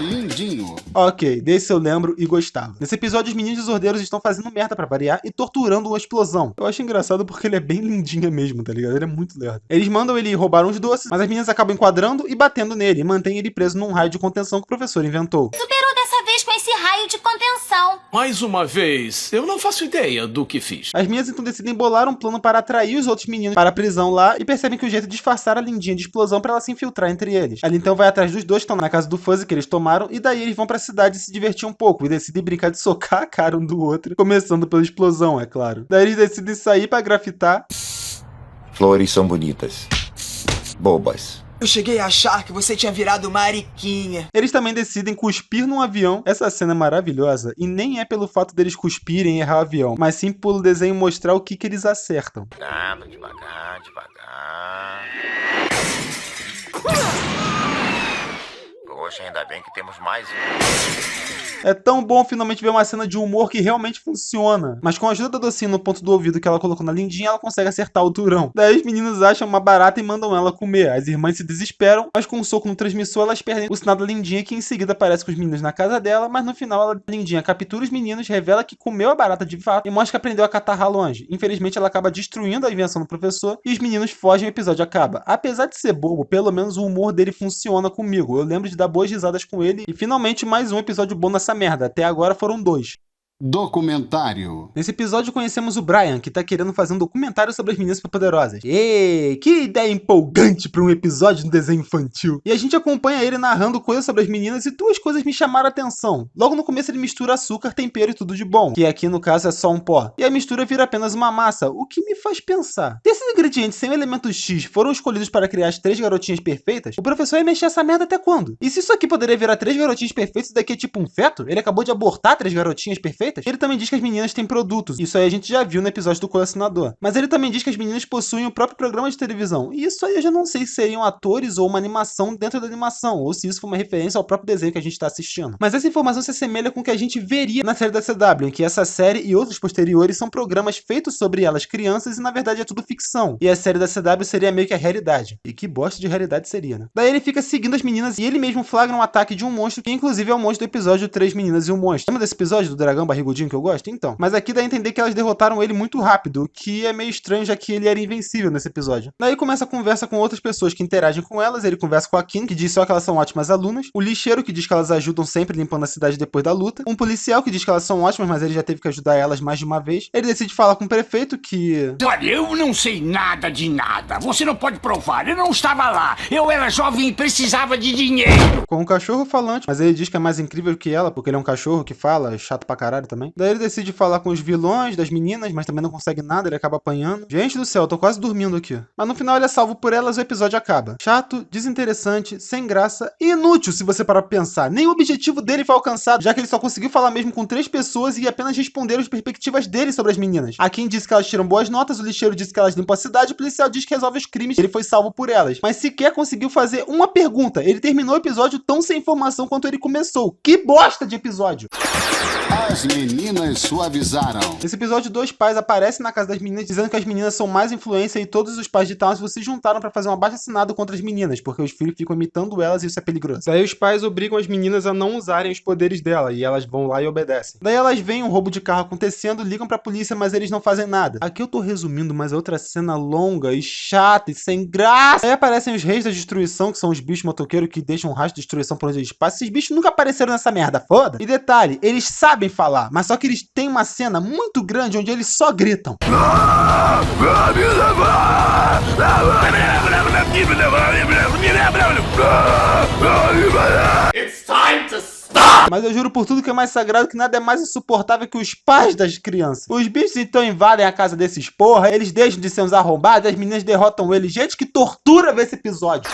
Lindinho. Ok, desse eu lembro e gostava. Nesse episódio, os meninos desordeiros estão fazendo merda pra variar e torturando uma explosão. Eu acho engraçado porque ele é bem lindinha mesmo, tá ligado? Ele é muito lerdo. Eles mandam ele roubar uns doces, mas as meninas acabam enquadrando e batendo nele e mantêm ele preso num raio de contenção que o professor inventou. Superou dessa vez com esse raio de contenção. Mais uma vez, eu não faço ideia do que fiz. As meninas então decidem bolar um plano para atrair os outros meninos para a prisão lá e percebem que o jeito é disfarçar a Lindinha de explosão para ela se infiltrar entre eles. Ela então vai atrás dos dois que estão na casa do Fuzzy que eles tomaram e daí eles vão pra cidade se divertir um pouco e decidem brincar de socar a cara um do outro, começando pela explosão, é claro. Daí eles decidem sair pra grafitar. Flores são bonitas. Bobas. Eu cheguei a achar que você tinha virado mariquinha. Eles também decidem cuspir num avião. Essa cena é maravilhosa e nem é pelo fato deles cuspirem e errar o avião, mas sim pelo desenho mostrar o que eles acertam. Devagar, devagar. Poxa, ainda bem que temos mais um. É tão bom finalmente ver uma cena de humor que realmente funciona. Mas com a ajuda da Docinho no ponto do ouvido que ela colocou na Lindinha, ela consegue acertar o durão. Daí os meninos acham uma barata e mandam ela comer. As irmãs se desesperam, mas com um soco no transmissor elas perdem o sinal da Lindinha, que em seguida aparece com os meninos na casa dela, mas no final a Lindinha captura os meninos, revela que comeu a barata de fato e mostra que aprendeu a catarrar longe. Infelizmente ela acaba destruindo a invenção do professor e os meninos fogem e o episódio acaba. Apesar de ser bobo, pelo menos o humor dele funciona comigo. Eu lembro de dar boas risadas com ele e finalmente mais um episódio bom nessa merda. Até agora foram 2. Documentário. Nesse episódio conhecemos o Brian, que tá querendo fazer um documentário sobre as meninas superpoderosas. Êêê, que ideia empolgante pra um episódio de desenho infantil. E a gente acompanha ele narrando coisas sobre as meninas e duas coisas me chamaram a atenção. Logo no começo ele mistura açúcar, tempero e tudo de bom, que aqui no caso é só um pó. E a mistura vira apenas uma massa, o que me faz pensar. Se esses ingredientes sem o elemento X foram escolhidos para criar as 3 garotinhas perfeitas, o professor ia mexer essa merda até quando? E se isso aqui poderia virar 3 garotinhas perfeitas e daqui é tipo um feto? Ele acabou de abortar 3 garotinhas perfeitas? Ele também diz que as meninas têm produtos. Isso aí a gente já viu no episódio do colecionador. Mas ele também diz que as meninas possuem o próprio programa de televisão. E isso aí eu já não sei se seriam atores ou uma animação dentro da animação, ou se isso foi uma referência ao próprio desenho que a gente está assistindo. Mas essa informação se assemelha com o que a gente veria na série da CW, em que essa série e outros posteriores são programas feitos sobre elas crianças e na verdade é tudo ficção. E a série da CW seria meio que a realidade. E que bosta de realidade seria, né? Daí ele fica seguindo as meninas e ele mesmo flagra um ataque de um monstro, que inclusive é o monstro do episódio 3 Meninas e um Monstro. Lembra desse episódio do dragão barrigudinho que eu gosto? Então. Mas aqui dá a entender que elas derrotaram ele muito rápido, o que é meio estranho, já que ele era invencível nesse episódio. Daí começa a conversa com outras pessoas que interagem com elas. Ele conversa com a Kim, que diz só que elas são ótimas alunas. O lixeiro, que diz que elas ajudam sempre limpando a cidade depois da luta. Um policial, que diz que elas são ótimas, mas ele já teve que ajudar elas mais de uma vez. Ele decide falar com o prefeito, que... Olha, eu não sei nada de nada. Você não pode provar. Eu não estava lá. Eu era jovem e precisava de dinheiro. Com um cachorro falante, mas ele diz que é mais incrível que ela, porque ele é um cachorro que fala, chato pra caralho também. Daí ele decide falar com os vilões das meninas, mas também não consegue nada, ele acaba apanhando. Gente do céu, eu tô quase dormindo aqui. Mas no final ele é salvo por elas e o episódio acaba. Chato, desinteressante, sem graça e inútil se você parar pra pensar. Nem o objetivo dele foi alcançado, já que ele só conseguiu falar mesmo com 3 pessoas e apenas responder as perspectivas dele sobre as meninas. A Kim disse que elas tiram boas notas, o lixeiro disse que elas limpam a cidade, o policial diz que resolve os crimes, ele foi salvo por elas. Mas sequer conseguiu fazer uma pergunta. Ele terminou o episódio tão sem informação quanto ele começou. Que bosta de episódio! As meninas suavizaram. Nesse episódio, 2 pais aparecem na casa das meninas dizendo que as meninas são mais influência e todos os pais de Townsville se juntaram para fazer um abaixo-assinado contra as meninas, porque os filhos ficam imitando elas e isso é perigoso. Daí os pais obrigam as meninas a não usarem os poderes dela e elas vão lá e obedecem. Daí elas veem um roubo de carro acontecendo, ligam pra polícia, mas eles não fazem nada. Aqui eu tô resumindo, mas é outra cena longa e chata e sem graça. Aí aparecem os reis da destruição, que são os bichos motoqueiros que deixam um rastro de destruição por onde eles passam. Esses bichos nunca apareceram nessa merda, foda. E detalhe, eles sabem falar, mas só que eles têm uma cena muito grande onde eles só gritam. It's time to stop! Mas eu juro por tudo que é mais sagrado que nada é mais insuportável que os pais das crianças. Os bichos então invadem a casa desses porra, eles deixam de ser uns arrombados, as meninas derrotam eles. Gente, que tortura ver esse episódio.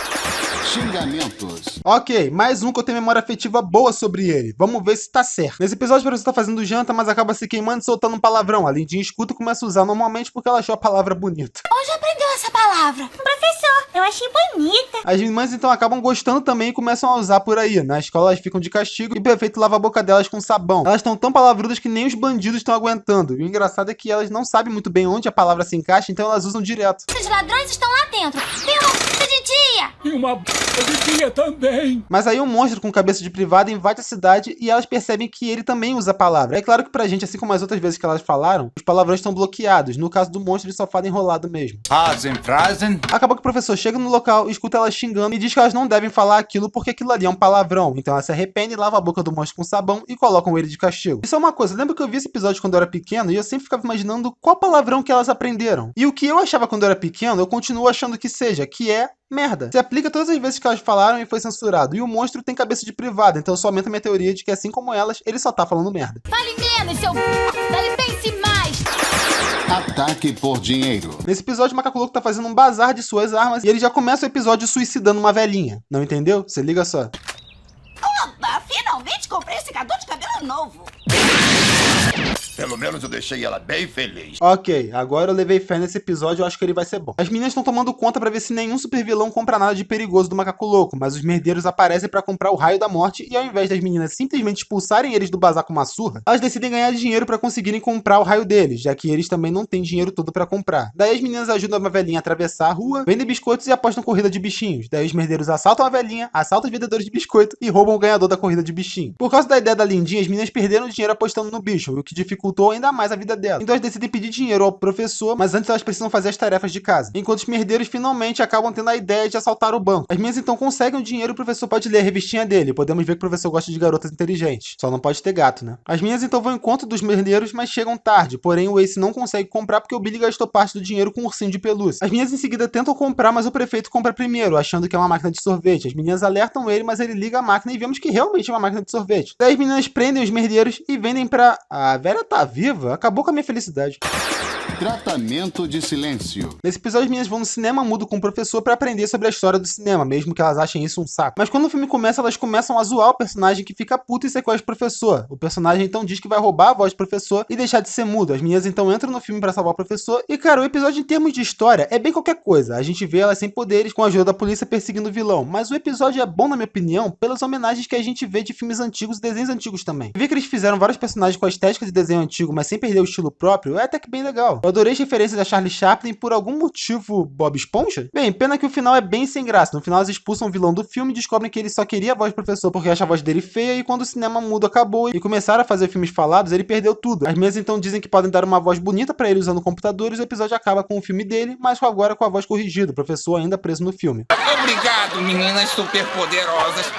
Xingamentos. Ok, mais um que eu tenho memória afetiva boa sobre ele. Vamos ver se tá certo. Nesse episódio, o professor tá fazendo janta, mas acaba se queimando e soltando um palavrão. A Lindinha escuta e começa a usar normalmente porque ela achou a palavra bonita. Onde aprendeu essa palavra? Professor, eu achei bonita. As irmãs então acabam gostando também e começam a usar por aí. Na escola elas ficam de castigo e o prefeito lava a boca delas com sabão. Elas estão tão palavrudas que nem os bandidos estão aguentando. E o engraçado é que elas não sabem muito bem onde a palavra se encaixa, então elas usam direto. Os ladrões estão lá dentro. Tem uma p*** de dia. E uma de dia também. Mas aí um monstro com cabeça de privada invade a cidade e elas percebem que ele também usa a palavra. É claro que pra gente, assim como as outras vezes que elas falaram, os palavrões estão bloqueados. No caso do monstro, ele só fala enrolado mesmo. Acabou que o professor chega no local, escuta elas xingando e diz que elas não devem falar aquilo porque aquilo ali é um palavrão. Então ela se arrepende, lava a boca do monstro com sabão e colocam ele de castigo. Isso é uma coisa, lembra que eu vi esse episódio quando eu era pequeno e eu sempre ficava imaginando qual palavrão que elas aprenderam. E o que eu achava quando eu era pequeno, eu continuo achando que seja, que é merda. Se aplica todas as vezes que elas falaram e foi censurado. E o monstro tem cabeça de privada, então só aumenta a minha teoria de que assim como elas, ele só tá falando merda. Fale menos, seu Dale, pense mais. Ataque por dinheiro. Nesse episódio, o Macaco Louco tá fazendo um bazar de suas armas e ele já começa o episódio suicidando uma velhinha. Não entendeu? Se liga só. Oba, finalmente comprei um secador de cabelo novo. Pelo menos eu deixei ela bem feliz. Ok, agora eu levei fé nesse episódio e eu acho que ele vai ser bom. As meninas estão tomando conta pra ver se nenhum super vilão compra nada de perigoso do Macaco Louco, mas os merdeiros aparecem pra comprar o Raio da Morte e ao invés das meninas simplesmente expulsarem eles do bazar com uma surra, elas decidem ganhar dinheiro pra conseguirem comprar o raio deles, já que eles também não têm dinheiro todo pra comprar. Daí as meninas ajudam uma velhinha a atravessar a rua, vendem biscoitos e apostam corrida de bichinhos. Daí os merdeiros assaltam a velhinha, assaltam os vendedores de biscoito e roubam o ganhador da corrida de bichinho. Por causa da ideia da Lindinha, as meninas perderam dinheiro apostando no bicho, o que dificultou zoam ainda mais a vida dela. Então elas decidem pedir dinheiro ao professor, mas antes elas precisam fazer as tarefas de casa. Enquanto os merdeiros finalmente acabam tendo a ideia de assaltar o banco. As meninas então conseguem o dinheiro e o professor pode ler a revistinha dele. Podemos ver que o professor gosta de garotas inteligentes. Só não pode ter gato, né? As meninas então vão ao encontro dos merdeiros, mas chegam tarde. Porém, o Ace não consegue comprar porque o Billy gastou parte do dinheiro com um ursinho de pelúcia. As meninas em seguida tentam comprar, mas o prefeito compra primeiro, achando que é uma máquina de sorvete. As meninas alertam ele, mas ele liga a máquina e vemos que realmente é uma máquina de sorvete. Daí as meninas prendem os merdeiros e vendem pra... A velha tá viva? Acabou com a minha felicidade. Tratamento de silêncio. Nesse episódio, as meninas vão no cinema mudo com o professor pra aprender sobre a história do cinema, mesmo que elas achem isso um saco. Mas quando o filme começa, elas começam a zoar o personagem que fica puto e sequestra o professor. O personagem então diz que vai roubar a voz do professor e deixar de ser mudo. As meninas então entram no filme pra salvar o professor. E cara, o episódio em termos de história é bem qualquer coisa. A gente vê elas sem poderes com a ajuda da polícia perseguindo o vilão. Mas o episódio é bom, na minha opinião, pelas homenagens que a gente vê de filmes antigos e desenhos antigos também. Ver que eles fizeram vários personagens com a estética de desenho antigo, mas sem perder o estilo próprio, é até que bem legal. Eu adorei as referências a Charlie Chaplin, por algum motivo Bob Esponja? Bem, pena que o final é bem sem graça. No final elas expulsam o vilão do filme e descobrem que ele só queria a voz do professor porque acha a voz dele feia, e quando o cinema mudo acabou e começaram a fazer filmes falados, ele perdeu tudo. As meninas então dizem que podem dar uma voz bonita pra ele usando computadores, e o episódio acaba com o filme dele, mas agora com a voz corrigida, o professor ainda preso no filme. Obrigado, meninas superpoderosas.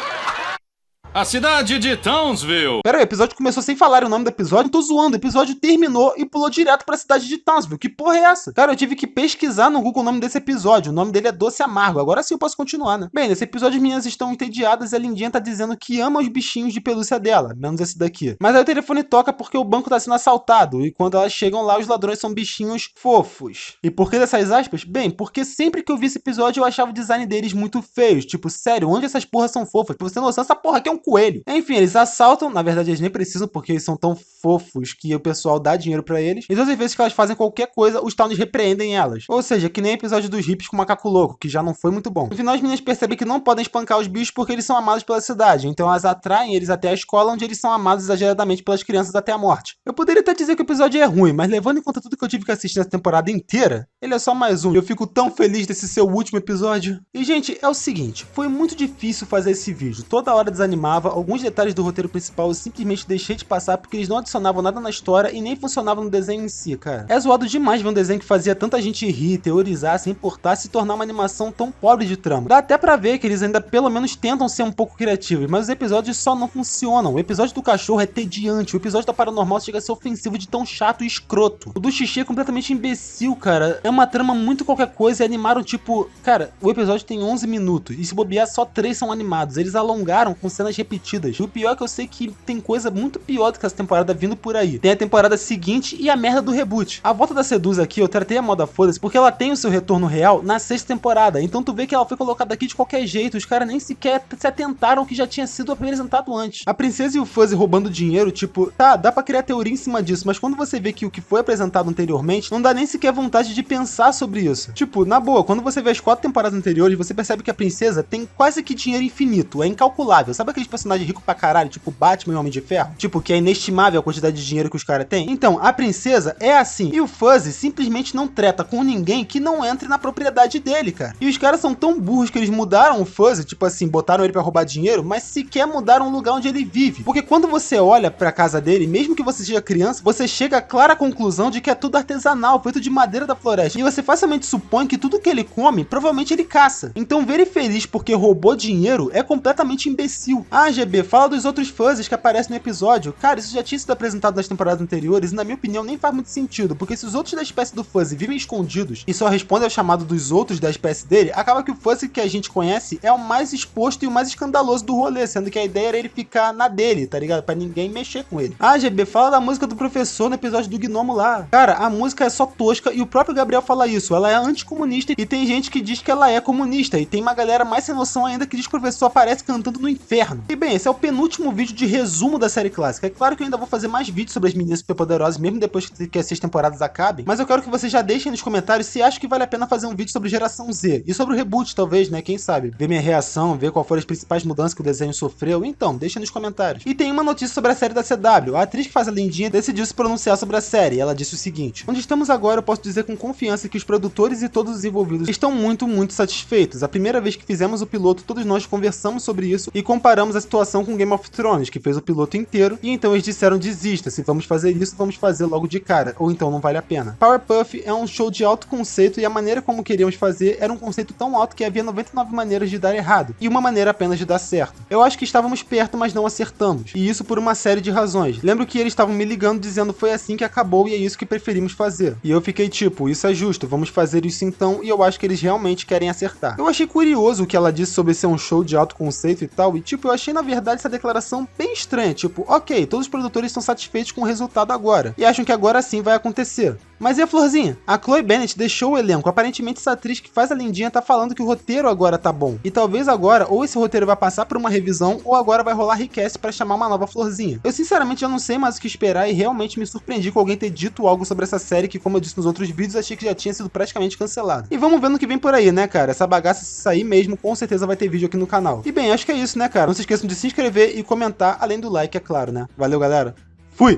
A cidade de Townsville. Pera aí, o episódio começou sem falar o nome do episódio. Não tô zoando, o episódio terminou e pulou direto pra cidade de Townsville. Que porra é essa? Cara, eu tive que pesquisar no Google o nome desse episódio. O nome dele é Doce Amargo. Agora sim eu posso continuar, né? Bem, nesse episódio as meninas estão entediadas e a Lindinha tá dizendo que ama os bichinhos de pelúcia dela, menos esse daqui. Mas aí o telefone toca porque o banco tá sendo assaltado, e quando elas chegam lá, os ladrões são bichinhos fofos. E por que dessas aspas? Bem, porque sempre que eu vi esse episódio eu achava o design deles muito feios. Tipo, sério, onde essas porras são fofas? Pra você ter noção, essa porra aqui é um coelho. Enfim, eles assaltam, na verdade eles nem precisam porque eles são tão fofos que o pessoal dá dinheiro pra eles. E todas as vezes que elas fazem qualquer coisa, os Townies repreendem elas. Ou seja, que nem o episódio dos hippies com o macaco louco, que já não foi muito bom. No final as meninas percebem que não podem espancar os bichos porque eles são amados pela cidade. Então elas atraem eles até a escola, onde eles são amados exageradamente pelas crianças até a morte. Eu poderia até dizer que o episódio é ruim, mas levando em conta tudo que eu tive que assistir nessa temporada inteira, ele é só mais um. Eu fico tão feliz desse ser o último episódio. E gente, é o seguinte, foi muito difícil fazer esse vídeo. Toda hora desanimava, alguns detalhes do roteiro principal eu simplesmente deixei de passar porque eles não adicionavam nada na história e nem funcionavam no desenho em si, cara. É zoado demais ver um desenho que fazia tanta gente rir, teorizar, se importar, se tornar uma animação tão pobre de trama. Dá até pra ver que eles ainda pelo menos tentam ser um pouco criativos, mas os episódios só não funcionam. O episódio do cachorro é tediante, o episódio da paranormal chega a ser ofensivo de tão chato e escroto. O do xixi é completamente imbecil, cara. É uma trama muito qualquer coisa e animaram tipo... Cara, o episódio tem 11 minutos e se bobear só 3 são animados. Eles alongaram com cenas repetidas. E o pior é que eu sei que tem coisa muito pior do que essa temporada vindo por aí. Tem a temporada seguinte e a merda do reboot. A volta da Sedusa aqui, eu tratei a moda foda-se porque ela tem o seu retorno real na 6ª temporada. Então tu vê que ela foi colocada aqui de qualquer jeito. Os caras nem sequer se atentaram ao que já tinha sido apresentado antes. A princesa e o Fuzzy roubando dinheiro, tipo, tá, dá pra criar teoria em cima disso, mas quando você vê que o que foi apresentado anteriormente, não dá nem sequer vontade de pensar sobre isso. Tipo, na boa, quando você vê as 4 temporadas anteriores, você percebe que a princesa tem quase que dinheiro infinito, é incalculável. Sabe aqueles personagens ricos pra caralho, tipo Batman e Homem de Ferro? Tipo, que é inestimável a quantidade de dinheiro que os caras têm? Então, a princesa é assim. E o Fuzzy simplesmente não treta com ninguém que não entre na propriedade dele, cara. E os caras são tão burros que eles mudaram o Fuzzy, tipo assim, botaram ele pra roubar dinheiro, mas sequer mudaram o lugar onde ele vive. Porque quando você olha pra casa dele, mesmo que você seja criança, você chega à clara conclusão de que é tudo artesanal, feito de madeira da floresta. E você facilmente supõe que tudo que ele come, provavelmente ele caça. Então ver ele feliz porque roubou dinheiro é completamente imbecil. Ah, GB, fala dos outros Fuzzies que aparecem no episódio. Cara, isso já tinha sido apresentado nas temporadas anteriores e na minha opinião nem faz muito sentido, porque se os outros da espécie do Fuzzy vivem escondidos e só respondem ao chamado dos outros da espécie dele, acaba que o Fuzzy que a gente conhece é o mais exposto e o mais escandaloso do rolê, sendo que a ideia era ele ficar na dele, tá ligado? Pra ninguém mexer com ele. Ah, GB, fala da música do professor no episódio do Gnomo lá. Cara, a música é só tosca e o próprio Gabriel fala isso, ela é anticomunista e tem gente que diz que ela é comunista e tem uma galera mais sem noção ainda que diz que o professor aparece cantando no inferno. E bem, esse é o penúltimo vídeo de resumo da série clássica. É claro que eu ainda vou fazer mais vídeos sobre as meninas superpoderosas, mesmo depois que as 6 temporadas acabem, mas eu quero que vocês já deixem nos comentários se acham que vale a pena fazer um vídeo sobre Geração Z e sobre o reboot, talvez, né? Quem sabe? Ver minha reação, ver qual foram as principais mudanças que o desenho sofreu. Então, deixa nos comentários. E tem uma notícia sobre a série da CW. A atriz que faz a Lindinha decidiu se pronunciar sobre a série. Ela disse o seguinte: onde estamos agora, eu posso dizer com confiança que os produtores e todos os envolvidos estão muito satisfeitos. A primeira vez que fizemos o piloto, todos nós conversamos sobre isso e comparamos a situação com Game of Thrones, que fez o piloto inteiro, e então eles disseram desista, se vamos fazer isso, vamos fazer logo de cara, ou então não vale a pena. Powerpuff é um show de alto conceito e a maneira como queríamos fazer era um conceito tão alto que havia 99 maneiras de dar errado, e uma maneira apenas de dar certo. Eu acho que estávamos perto, mas não acertamos, e isso por uma série de razões. Lembro que eles estavam me ligando dizendo foi assim que acabou e é isso que preferimos fazer. E eu fiquei tipo, isso é justo, vamos fazer isso então, e eu acho que eles realmente querem acertar. Eu achei curioso o que ela disse sobre ser um show de alto conceito e tal, e tipo, eu achei na verdade essa declaração bem estranha, tipo, ok, todos os produtores estão satisfeitos com o resultado agora, e acham que agora sim vai acontecer. Mas e a Florzinha? A Chloe Bennet deixou o elenco, aparentemente essa atriz que faz a Lindinha tá falando que o roteiro agora tá bom, e talvez agora ou esse roteiro vai passar por uma revisão, ou agora vai rolar request pra chamar uma nova Florzinha. Eu sinceramente já não sei mais o que esperar e realmente me surpreendi com alguém ter dito algo sobre essa série que, como eu disse nos outros vídeos, achei que já tinha sido praticamente cancelado. E vamos ver no que vem por aí, né, cara? Essa bagaça, se sair mesmo, com certeza vai ter vídeo aqui no canal. E bem, acho que é isso, né, cara? Não se esqueçam de se inscrever e comentar, além do like, é claro, né? Valeu, galera. Fui!